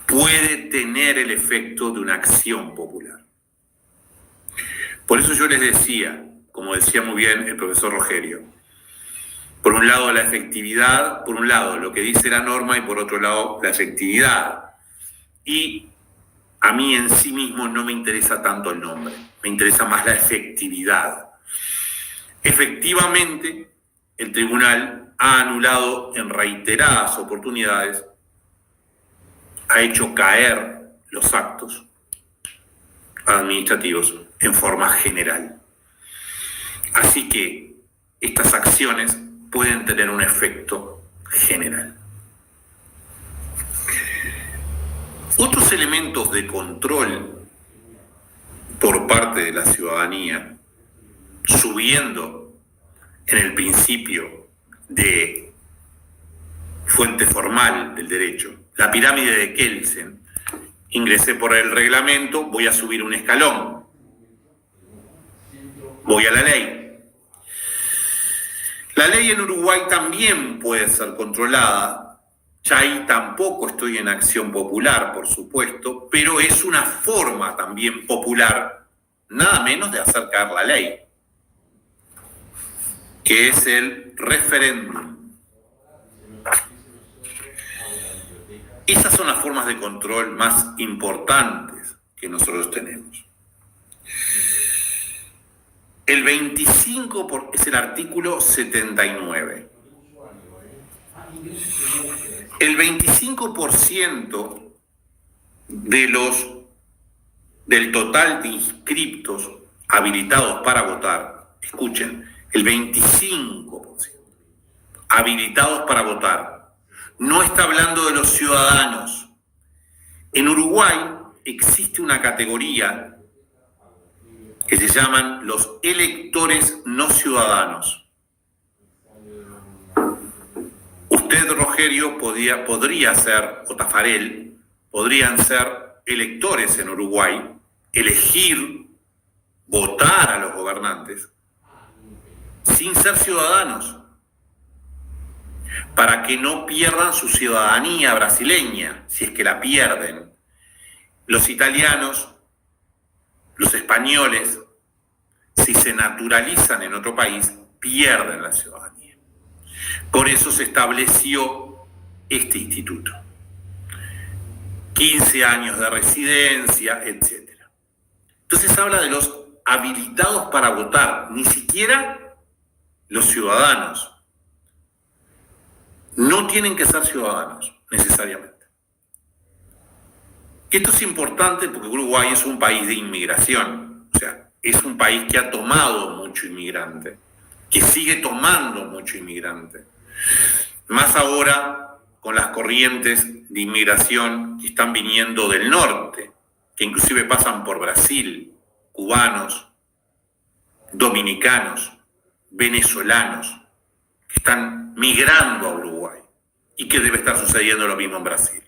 Puede tener el efecto de una acción popular. Por eso yo les decía, como decía muy bien el profesor Rogerio, por un lado la efectividad, por un lado lo que dice la norma y por otro lado la efectividad. Y a mí en sí mismo no me interesa tanto el nombre, me interesa más la efectividad. Efectivamente, el tribunal ha anulado en reiteradas oportunidades, ha hecho caer los actos administrativos en forma general. Así que estas acciones pueden tener un efecto general. Otros elementos de control por parte de la ciudadanía, subiendo en el principio de fuente formal del derecho, la pirámide de Kelsen. Ingresé por el reglamento, voy a subir un escalón, voy a la ley. La ley en Uruguay también puede ser controlada. Ya ahí tampoco estoy en acción popular, por supuesto, pero es una forma también popular, nada menos de hacer caer la ley, que es el referéndum. Esas son las formas de control más importantes que nosotros tenemos. El 25% es el artículo 79. El 25% del total de inscriptos habilitados para votar, escuchen, el 25% habilitados para votar, no está hablando de los ciudadanos. En Uruguay existe una categoría que se llaman los electores no ciudadanos. Usted, Rogerio, podría ser, o Tafarel, podrían ser electores en Uruguay, elegir, votar a los gobernantes, sin ser ciudadanos, para que no pierdan su ciudadanía brasileña, si es que la pierden. Los italianos, los españoles, si se naturalizan en otro país, pierden la ciudadanía. Por eso se estableció este instituto. 15 años de residencia, etc. Entonces habla de los habilitados para votar, ni siquiera los ciudadanos. No tienen que ser ciudadanos, necesariamente. Esto es importante porque Uruguay es un país de inmigración, o sea, es un país que ha tomado mucho inmigrante, que sigue tomando mucho inmigrante. Más ahora con las corrientes de inmigración que están viniendo del norte, que inclusive pasan por Brasil, cubanos, dominicanos, venezolanos, que están migrando a Uruguay y que debe estar sucediendo lo mismo en Brasil.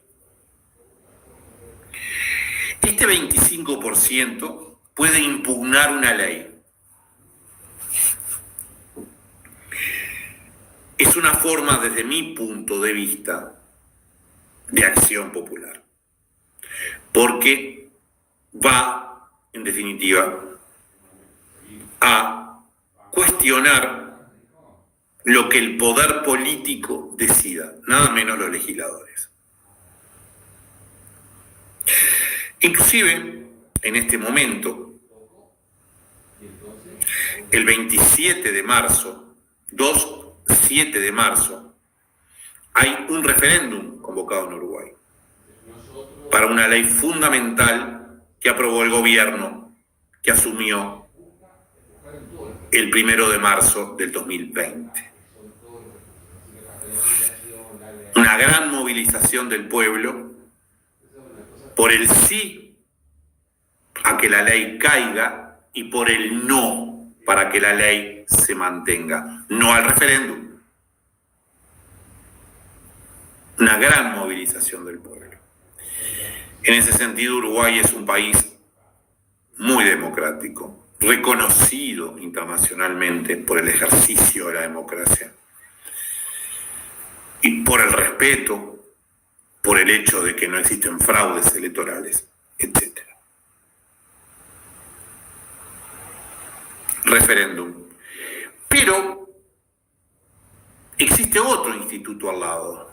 Este 25% puede impugnar una ley. Es una forma, desde mi punto de vista, de acción popular. Porque va, en definitiva, a cuestionar lo que el poder político decida, nada menos los legisladores. Inclusive, en este momento, el 27 de marzo, 7 de marzo, hay un referéndum convocado en Uruguay para una ley fundamental que aprobó el gobierno que asumió el 1 de marzo del 2020. Una gran movilización del pueblo por el sí a que la ley caiga y por el no para que la ley se mantenga. No al referéndum. Una gran movilización del pueblo. En ese sentido, Uruguay es un país muy democrático, reconocido internacionalmente por el ejercicio de la democracia y por el respeto, por el hecho de que no existen fraudes electorales, etc. Referéndum. Pero existe otro instituto al lado,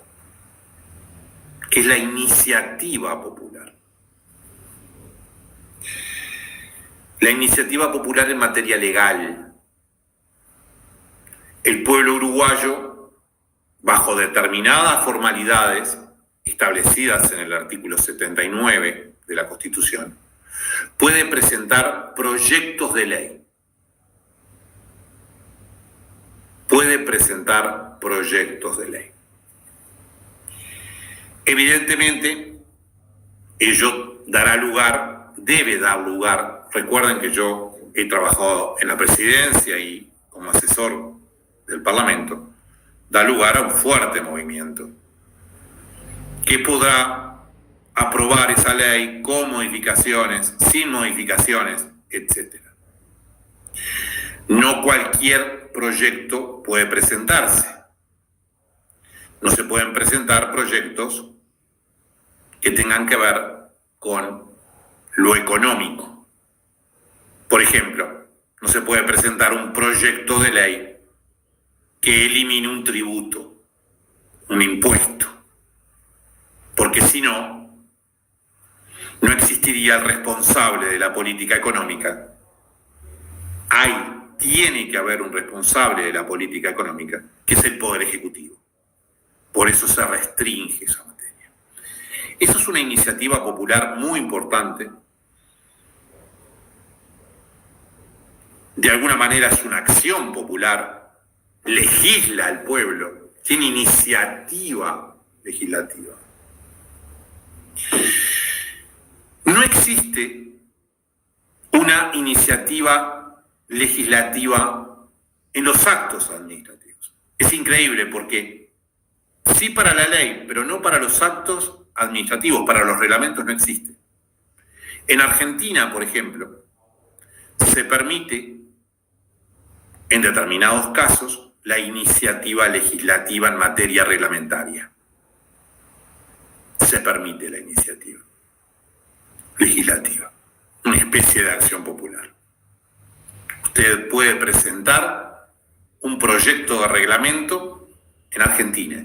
que es la iniciativa popular. La iniciativa popular en materia legal. El pueblo uruguayo, bajo determinadas formalidades establecidas en el artículo 79 de la Constitución, puede presentar proyectos de ley. Puede presentar proyectos de ley. Evidentemente, ello debe dar lugar. Recuerden que yo he trabajado en la presidencia y como asesor del Parlamento, da lugar a un fuerte movimiento que podrá aprobar esa ley con modificaciones, sin modificaciones, etc. No cualquier proyecto puede presentarse. No se pueden presentar proyectos que tengan que ver con lo económico. Por ejemplo, no se puede presentar un proyecto de ley que elimine un tributo, un impuesto, porque si no, no existiría el responsable de la política económica. Tiene que haber un responsable de la política económica, que es el Poder Ejecutivo. Por eso se restringe esa materia. Eso es una iniciativa popular muy importante. De alguna manera es una acción popular, legisla al pueblo, tiene iniciativa legislativa. No existe una iniciativa legislativa en los actos administrativos. Es increíble porque sí para la ley, pero no para los actos administrativos, para los reglamentos no existe. En Argentina, por ejemplo, se permite en determinados casos la iniciativa legislativa en materia reglamentaria. Se permite la iniciativa legislativa, una especie de acción popular. Usted puede presentar un proyecto de reglamento en Argentina.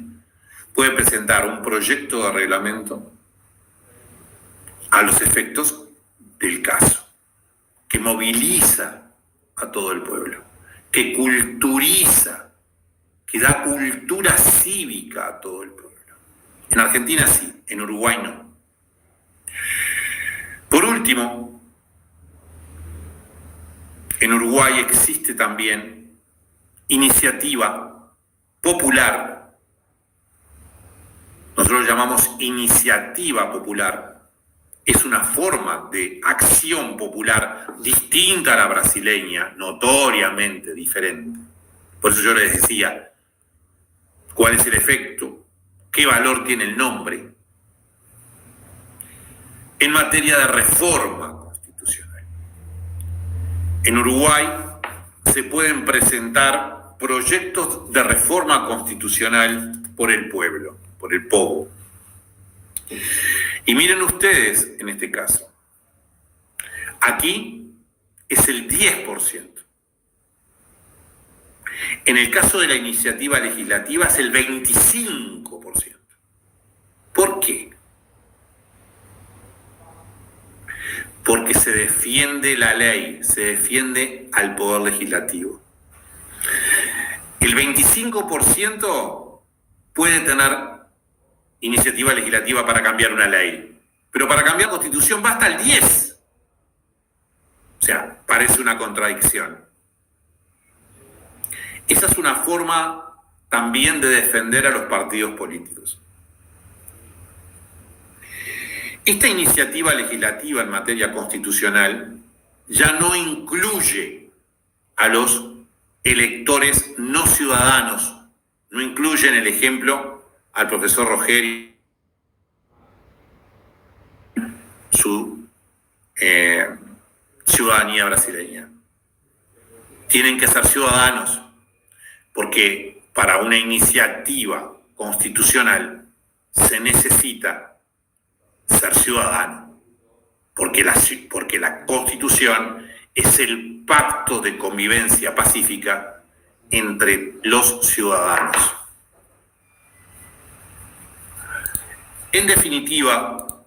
Puede presentar un proyecto de reglamento a los efectos del caso, que moviliza a todo el pueblo, que culturiza, que da cultura cívica a todo el pueblo. En Argentina sí, en Uruguay no. Por último, en Uruguay existe también iniciativa popular. Nosotros lo llamamos iniciativa popular. Es una forma de acción popular distinta a la brasileña, notoriamente diferente. Por eso yo les decía, ¿cuál es el efecto? ¿Qué valor tiene el nombre? En materia de reforma constitucional. En Uruguay se pueden presentar proyectos de reforma constitucional por el pueblo, por el povo. Y miren ustedes en este caso, aquí es el 10%. En el caso de la iniciativa legislativa es el 25%. ¿Por qué? Porque se defiende la ley, se defiende al poder legislativo. El 25% puede tener iniciativa legislativa para cambiar una ley, pero para cambiar constitución basta el 10%. O sea, parece una contradicción. Esa es una forma también de defender a los partidos políticos. Esta iniciativa legislativa en materia constitucional ya no incluye a los electores no ciudadanos, no incluye en el ejemplo al profesor Rogerio su ciudadanía brasileña. Tienen que ser ciudadanos, porque para una iniciativa constitucional se necesita ser ciudadano, porque la Constitución es el pacto de convivencia pacífica entre los ciudadanos. En definitiva,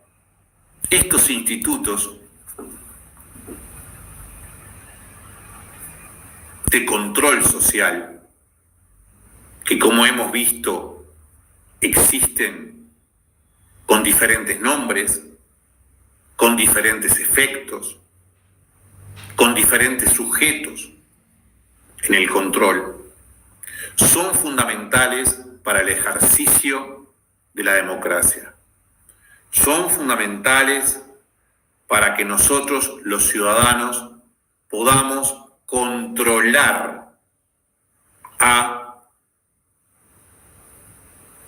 estos institutos de control social, que como hemos visto existen con diferentes nombres, con diferentes efectos, con diferentes sujetos en el control, son fundamentales para el ejercicio de la democracia. son fundamentales para que nosotros, los ciudadanos, podamos controlar a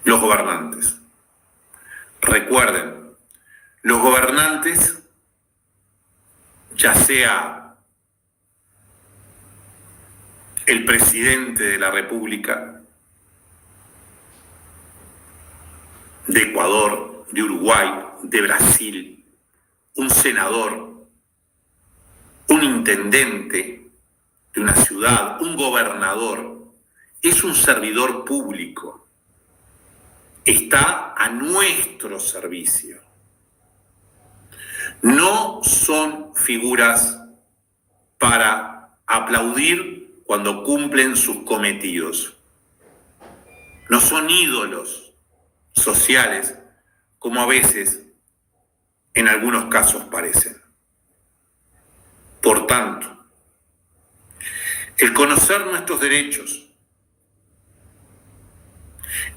los gobernantes. Recuerden, los gobernantes, ya sea el presidente de la República, de Ecuador, de Uruguay, de Brasil, un senador, un intendente de una ciudad, un gobernador, es un servidor público. Está a nuestro servicio. No son figuras para aplaudir cuando cumplen sus cometidos. No son ídolos sociales, como a veces, en algunos casos, parecen. Por tanto, el conocer nuestros derechos,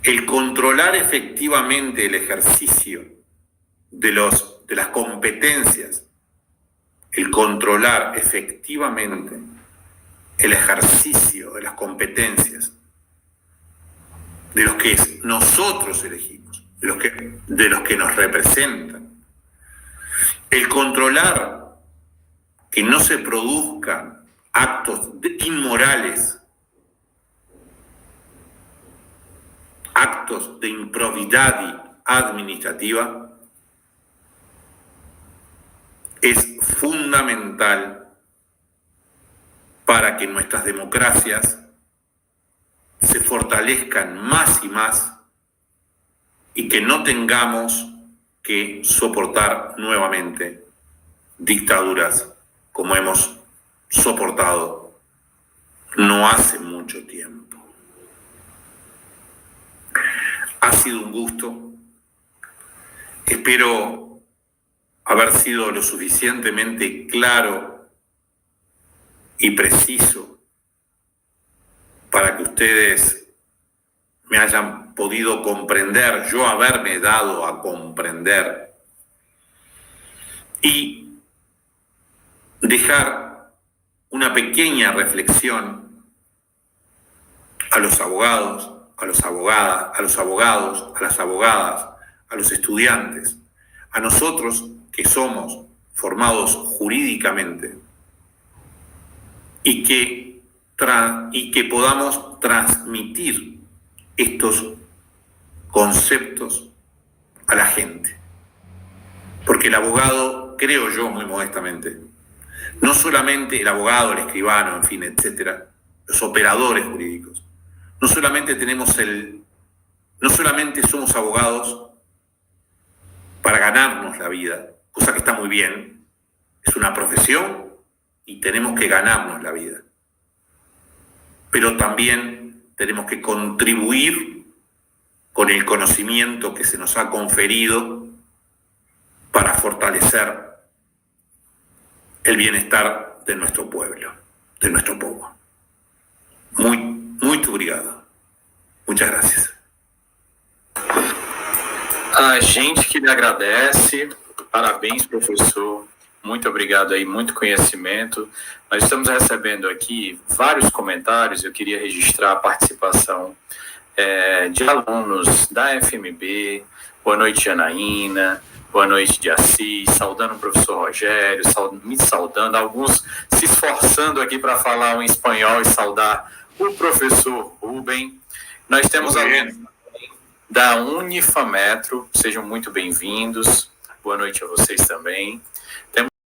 el controlar efectivamente el ejercicio de las competencias, el controlar efectivamente el ejercicio de las competencias de los que nosotros elegimos, de los que nos representan, el controlar que no se produzcan actos inmorales, actos de improbidad administrativa, es fundamental para que nuestras democracias se fortalezcan más y más y que no tengamos que soportar nuevamente dictaduras como hemos soportado no hace mucho tiempo. Ha sido un gusto. Espero haber sido lo suficientemente claro y preciso para que ustedes me hayan podido comprender, yo haberme dado a comprender y dejar una pequeña reflexión a los abogados, a las abogadas, a las abogadas, a los estudiantes, a nosotros que somos formados jurídicamente y que podamos transmitir estos conceptos a la gente. Porque el abogado, creo yo muy modestamente, no solamente el abogado, el escribano, en fin, etcétera, los operadores jurídicos, no solamente somos abogados para ganarnos la vida, cosa que está muy bien, es una profesión y tenemos que ganarnos la vida. Pero también tenemos que contribuir con el conocimiento que se nos ha conferido para fortalecer el bienestar de nuestro pueblo, de nuestro povo. Muito obrigado. Muchas gracias. A gente que lhe agradece. Parabéns, professor. Muito obrigado aí, muito conhecimento. Nós estamos recebendo aqui vários comentários. Eu queria registrar a participação de alunos da FMB. Boa noite, Janaína. Boa noite, de Assis. Saudando o professor Rogério, me saudando. Alguns se esforçando aqui para falar um espanhol e saudar o professor Rubem. Nós temos alunos da Unifametro. Sejam muito bem-vindos. Boa noite a vocês também. Temos